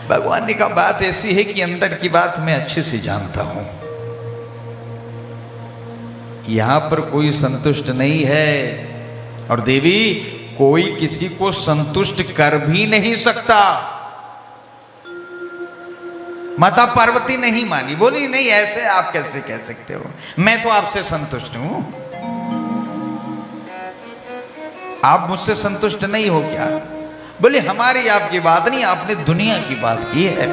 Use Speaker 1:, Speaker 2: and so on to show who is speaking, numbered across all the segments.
Speaker 1: भगवान ने कहा बात ऐसी है कि अंदर की बात मैं अच्छे से जानता हूं। यहां पर कोई संतुष्ट नहीं है, और देवी कोई किसी को संतुष्ट कर भी नहीं सकता। माता पार्वती नहीं मानी, बोली नहीं ऐसे आप कैसे कह सकते हो, मैं तो आपसे संतुष्ट हूं, आप मुझसे संतुष्ट नहीं हो क्या? बोले हमारी आपकी बात नहीं, आपने दुनिया की बात की है,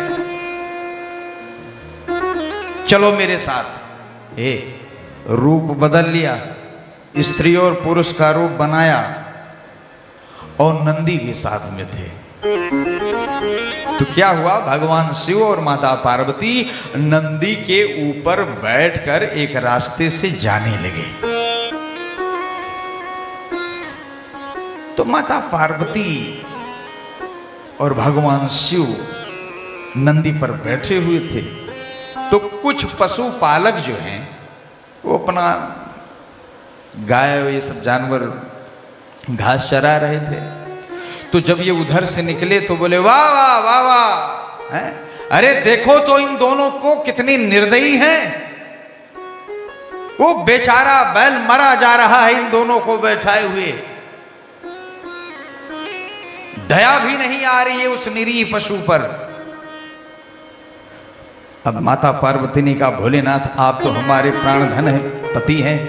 Speaker 1: चलो मेरे साथ। रूप बदल लिया, स्त्री और पुरुष का रूप बनाया, और नंदी भी साथ में थे। तो क्या हुआ, भगवान शिव और माता पार्वती नंदी के ऊपर बैठकर एक रास्ते से जाने लगे। तो माता पार्वती और भगवान शिव नंदी पर बैठे हुए थे। तो कुछ पशु पालक जो हैं वो अपना गाय ये सब जानवर घास चरा रहे थे। तो जब ये उधर से निकले तो बोले वाह वाह वाह वाह, अरे देखो तो इन दोनों को कितनी निर्दयी हैं, वो बेचारा बैल मरा जा रहा है इन दोनों को बैठाए हुए, दया भी नहीं आ रही है उस निरीह पशु पर। अब माता पार्वती ने कहा भोलेनाथ आप तो हमारे प्राण धन है, पति हैं,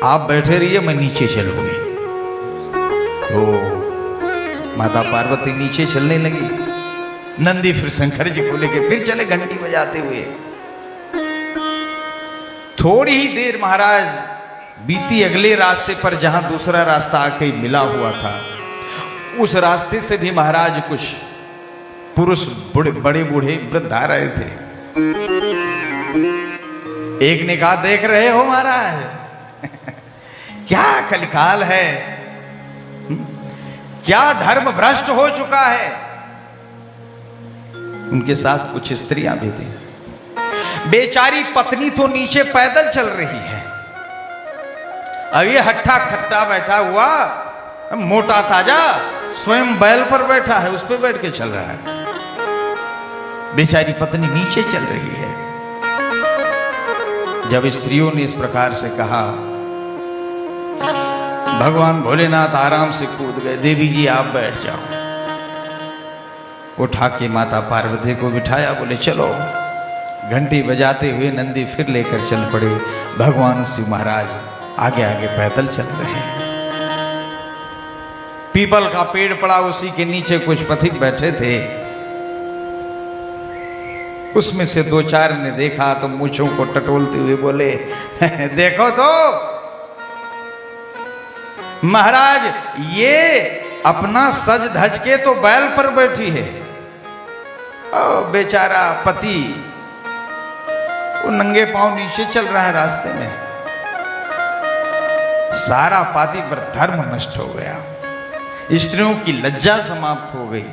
Speaker 1: आप बैठे रहिए मैं नीचे चलूंगी। तो माता पार्वती नीचे चलने लगी, नंदी फिर शंकर जी को लेके फिर चले घंटी बजाते हुए। थोड़ी ही देर महाराज बीती, अगले रास्ते पर जहां दूसरा रास्ता आके मिला हुआ था, उस रास्ते से भी महाराज कुछ पुरुष बड़े बूढ़े वृद्ध आ रहे थे। एक ने कहा देख रहे हो महाराज क्या कलिकाल है, क्या धर्म भ्रष्ट हो चुका है। उनके साथ कुछ स्त्रियां भी थी। बेचारी पत्नी तो नीचे पैदल चल रही है, अब ये हट्ठा खट्टा बैठा हुआ मोटा ताजा स्वयं बैल पर बैठा है, उस पर बैठ के चल रहा है। बेचारी पत्नी नीचे चल रही है। जब स्त्रियों ने इस प्रकार से कहा, भगवान भोलेनाथ आराम से कूद गए, देवी जी आप बैठ जाओ। उठा के माता पार्वती को बिठाया, बोले चलो। घंटी बजाते हुए नंदी फिर लेकर चल पड़े। भगवान शिव महाराज आगे आगे पैदल चल रहे हैं। पीपल का पेड़ पड़ा, उसी के नीचे कुछ पथिक बैठे थे। उसमें से दो चार ने देखा तो मूंछों को टटोलते हुए बोले देखो तो महाराज ये अपना सज धज के तो बैल पर बैठी है, और बेचारा पति वो नंगे पांव नीचे चल रहा है रास्ते में। सारा पाती पर धर्म नष्ट हो गया, स्त्रियों की लज्जा समाप्त हो गई।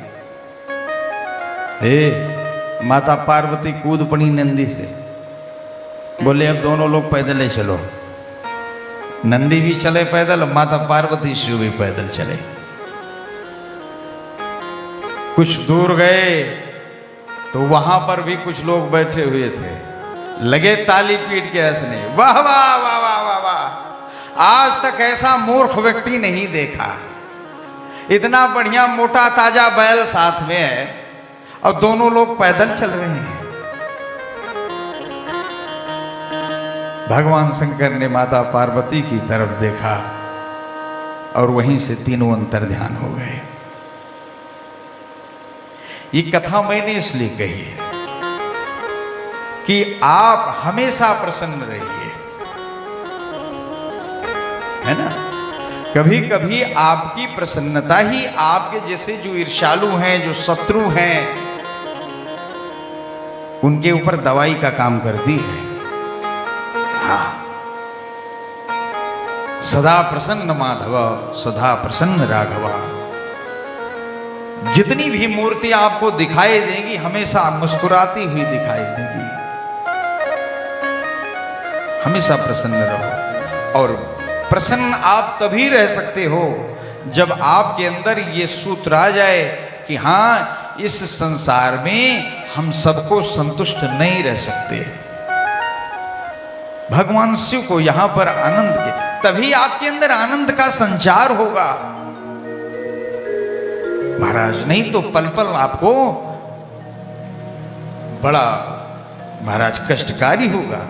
Speaker 1: माता पार्वती कूद पड़ी नंदी से, बोले अब दोनों लोग पैदल ही चलो। नंदी भी चले पैदल, माता पार्वती शिव भी पैदल चले। कुछ दूर गए तो वहां पर भी कुछ लोग बैठे हुए थे, लगे ताली पीट के हंसने, वाह वाह वाह वाह वाह वाह, आज तक ऐसा मूर्ख व्यक्ति नहीं देखा। इतना बढ़िया मोटा ताजा बैल साथ में है और दोनों लोग पैदल चल रहे हैं। भगवान शंकर ने माता पार्वती की तरफ देखा और वहीं से तीनों अंतर्ध्यान हो गए। ये कथा मैंने इसलिए कही है कि आप हमेशा प्रसन्न रहिए, है ना। कभी कभी आपकी प्रसन्नता ही आपके जैसे जो ईर्ष्यालु हैं, जो शत्रु हैं, उनके ऊपर दवाई का काम करती है। हाँ, सदा प्रसन्न माधव सदा प्रसन्न राघवा। जितनी भी मूर्ति आपको दिखाई देंगी हमेशा मुस्कुराती हुई दिखाई देंगी। हमेशा प्रसन्न रहो, और प्रसन्न आप तभी रह सकते हो जब आपके अंदर ये सूत्र आ जाए कि हाँ, इस संसार में हम सबको संतुष्ट नहीं रह सकते। भगवान शिव को यहां पर आनंद के, तभी आपके अंदर आनंद का संचार होगा महाराज, नहीं तो पल पल आपको बड़ा महाराज कष्टकारी होगा।